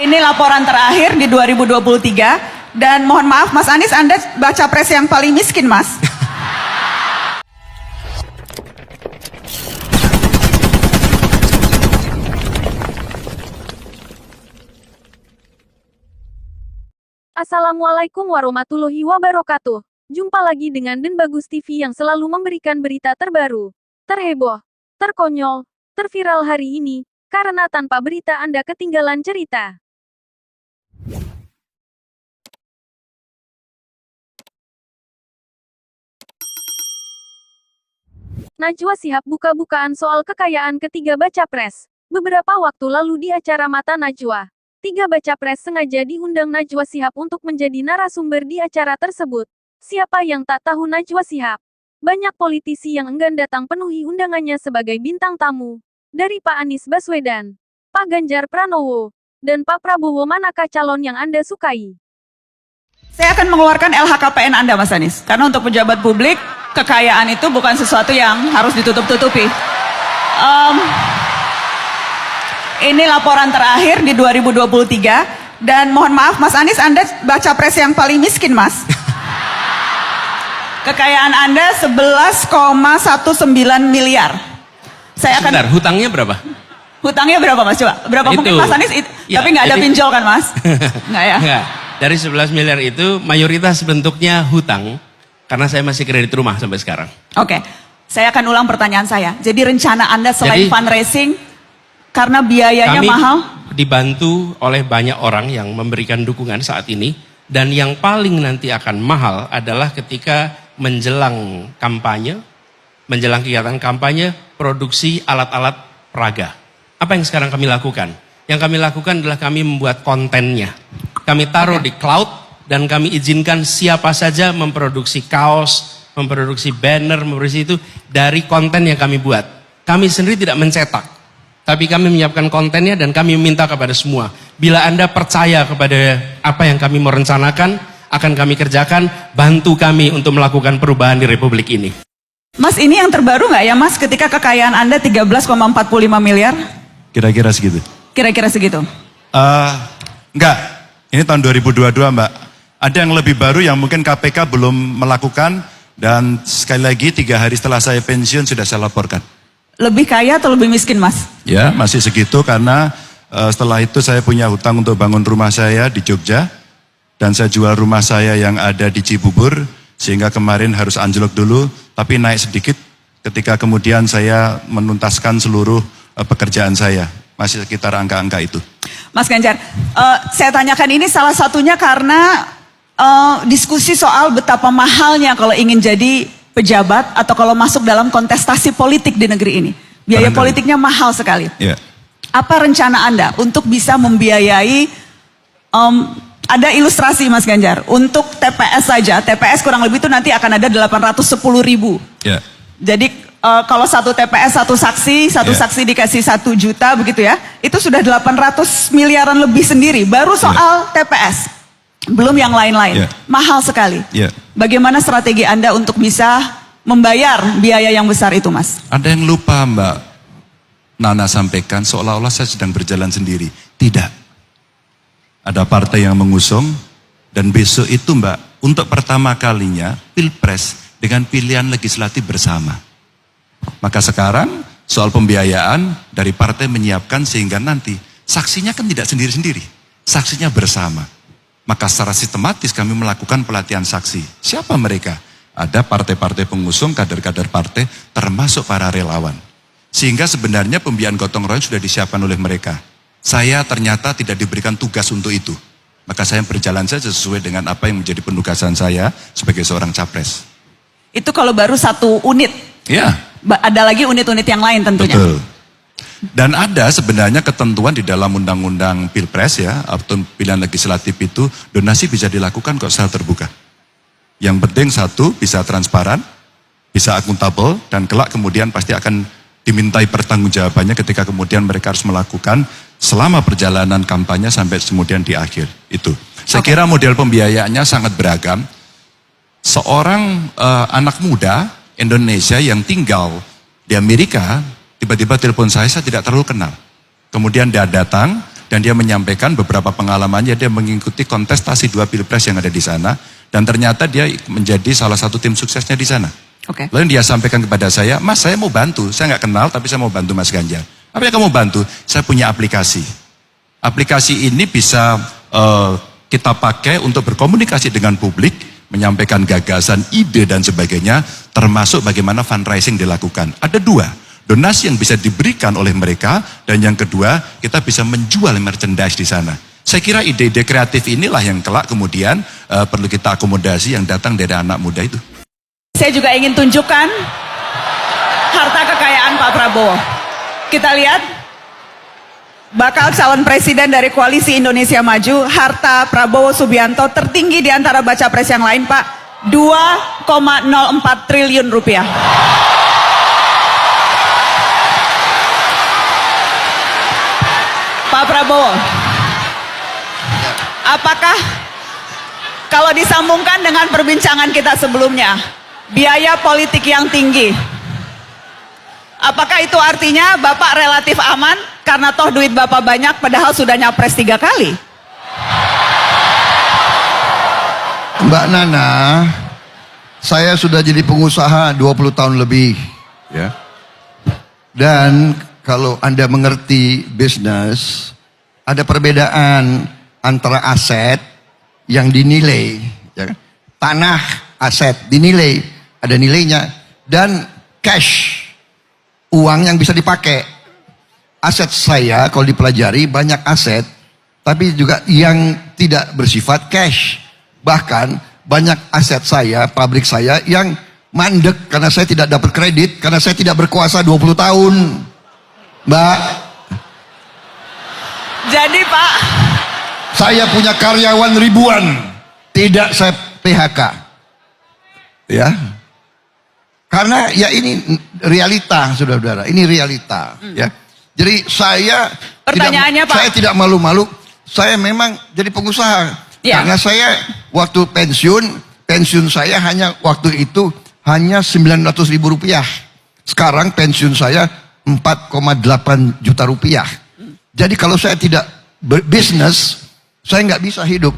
Ini laporan terakhir di 2023 dan mohon maaf Mas Anies, Anda baca pres yang paling miskin, Mas. Assalamualaikum warahmatullahi wabarakatuh. Jumpa lagi dengan Den Bagus TV yang selalu memberikan berita terbaru, terheboh, terkonyol, terviral hari ini, karena tanpa berita Anda ketinggalan cerita. Najwa Shihab buka-bukaan soal kekayaan ketiga baca pres. Beberapa waktu lalu di acara Mata Najwa, 3 baca pres sengaja diundang Najwa Shihab untuk menjadi narasumber di acara tersebut. Siapa yang tak tahu Najwa Shihab? Banyak politisi yang enggan datang penuhi undangannya sebagai bintang tamu. Dari Pak Anies Baswedan, Pak Ganjar Pranowo, dan Pak Prabowo, manakah calon yang Anda sukai? Saya akan mengeluarkan LHKPN Anda, Mas Anies. Karena untuk pejabat publik, kekayaan itu bukan sesuatu yang harus ditutup-tutupi. Ini laporan terakhir di 2023 dan mohon maaf Mas Anies, Anda baca pres yang paling miskin, Mas. Kekayaan Anda 11,19 miliar. Saya akan. Sebentar, hutangnya berapa? Hutangnya berapa, Mas? Coba. Berapa mungkin Mas Anies? Ya, tapi nggak ada pinjol kan, Mas? Nggak ya? Enggak. Dari 11 miliar itu mayoritas bentuknya hutang karena saya masih kredit rumah sampai sekarang. Oke. Saya akan ulang pertanyaan saya. Jadi rencana Anda selain fundraising karena biayanya mahal? Dibantu oleh banyak orang yang memberikan dukungan saat ini, dan yang paling nanti akan mahal adalah ketika menjelang kampanye, menjelang kegiatan kampanye, produksi alat-alat peraga. Apa yang sekarang kami lakukan? Yang kami lakukan adalah kami membuat kontennya. Kami taruh di cloud dan kami izinkan siapa saja memproduksi kaos, memproduksi banner, memproduksi itu dari konten yang kami buat. Kami sendiri tidak mencetak, tapi kami menyiapkan kontennya dan kami meminta kepada semua. Bila Anda percaya kepada apa yang kami mau rencanakan, akan kami kerjakan, bantu kami untuk melakukan perubahan di Republik ini. Mas, ini yang terbaru nggak ya, Mas, ketika kekayaan Anda 13,45 miliar? Kira-kira segitu. Kira-kira segitu? Enggak, ini tahun 2022 Mbak. Ada yang lebih baru yang mungkin KPK belum melakukan, dan sekali lagi 3 hari setelah saya pensiun sudah saya laporkan. Lebih kaya atau lebih miskin, Mas? Ya, masih segitu karena setelah itu saya punya hutang untuk bangun rumah saya di Jogja, dan saya jual rumah saya yang ada di Cibubur, sehingga kemarin harus anjlok dulu, tapi naik sedikit ketika kemudian saya menuntaskan seluruh pekerjaan saya. Masih sekitar angka-angka itu. Mas Ganjar, saya tanyakan ini salah satunya karena diskusi soal betapa mahalnya kalau ingin jadi pejabat atau kalau masuk dalam kontestasi politik di negeri ini. Biaya politiknya mahal sekali. Yeah. Apa rencana Anda untuk bisa membiayai, ada ilustrasi Mas Ganjar, untuk TPS saja, TPS kurang lebih itu nanti akan ada 810.000. Yeah. Jadi kalau satu TPS, satu saksi dikasih 1 juta begitu ya, itu sudah 800 miliaran lebih sendiri, baru soal TPS, belum yang lain-lain, mahal sekali. Bagaimana strategi Anda untuk bisa membayar biaya yang besar itu, Mas? Ada yang lupa Mbak Nana sampaikan seolah-olah saya sedang berjalan sendiri. Tidak. Ada partai yang mengusung, dan besok itu Mbak, untuk pertama kalinya Pilpres dengan pilihan legislatif bersama. Maka sekarang soal pembiayaan dari partai menyiapkan sehingga nanti saksinya kan tidak sendiri-sendiri, saksinya bersama. Maka secara sistematis kami melakukan pelatihan saksi. Siapa mereka? Ada partai-partai pengusung, kader-kader partai, termasuk para relawan. Sehingga sebenarnya pembiayaan gotong royong sudah disiapkan oleh mereka. Saya ternyata tidak diberikan tugas untuk itu. Maka saya berjalan saja sesuai dengan apa yang menjadi penugasan saya sebagai seorang capres. Itu kalau baru 1 unit. Ya. Ada lagi unit-unit yang lain tentunya. Betul. Dan ada sebenarnya ketentuan di dalam undang-undang Pilpres ya, atau pilihan legislatif itu donasi bisa dilakukan kok secara terbuka. Yang penting satu, bisa transparan, bisa akuntabel, dan kelak kemudian pasti akan dimintai pertanggungjawabannya ketika kemudian mereka harus melakukan selama perjalanan kampanye sampai kemudian di akhir itu. Saya kira model pembiayaannya sangat beragam. Seorang anak muda Indonesia yang tinggal di Amerika tiba-tiba telepon saya tidak terlalu kenal. Kemudian dia datang dan dia menyampaikan beberapa pengalamannya, dia mengikuti kontestasi 2 pilpres yang ada di sana, dan ternyata dia menjadi salah satu tim suksesnya di sana. Oke. Lalu dia sampaikan kepada saya, Mas saya mau bantu, saya nggak kenal tapi saya mau bantu Mas Ganjar. Apa yang kamu bantu? Saya punya aplikasi. Aplikasi ini bisa kita pakai untuk berkomunikasi dengan publik, menyampaikan gagasan, ide dan sebagainya, termasuk bagaimana fundraising dilakukan. Ada 2. Donasi yang bisa diberikan oleh mereka, dan yang kedua kita bisa menjual merchandise di sana. Saya kira ide-ide kreatif inilah yang kelak kemudian perlu kita akomodasi yang datang dari anak muda itu. Saya juga ingin tunjukkan harta kekayaan Pak Prabowo. Kita lihat bakal calon presiden dari Koalisi Indonesia Maju, harta Prabowo Subianto tertinggi di antara baca pres yang lain, Pak. 2,04 triliun rupiah. Pak Prabowo, apakah kalau disambungkan dengan perbincangan kita sebelumnya, biaya politik yang tinggi, apakah itu artinya Bapak relatif aman karena toh duit Bapak banyak padahal sudah nyapres 3 kali? Mbak Nana, saya sudah jadi pengusaha 20 tahun lebih, ya. Dan kalau Anda mengerti bisnis, ada perbedaan antara aset yang dinilai, ya kan? Tanah aset dinilai, ada nilainya, dan cash, uang yang bisa dipakai. Aset saya kalau dipelajari banyak aset, tapi juga yang tidak bersifat cash. Bahkan banyak aset saya, pabrik saya yang mandek karena saya tidak dapat kredit, karena saya tidak berkuasa 20 tahun. Mbak, Jadi Pak, saya punya karyawan ribuan, tidak saya PHK. Ya. Karena ya ini realita, saudara-saudara, ini realita, ya. Jadi Pertanyaannya, Pak. saya tidak malu-malu, saya memang jadi pengusaha. Ya. Karena saya waktu pensiun saya hanya waktu itu hanya 900.000 rupiah. Sekarang pensiun saya 4,8 juta rupiah. Jadi kalau saya tidak berbisnis, saya nggak bisa hidup.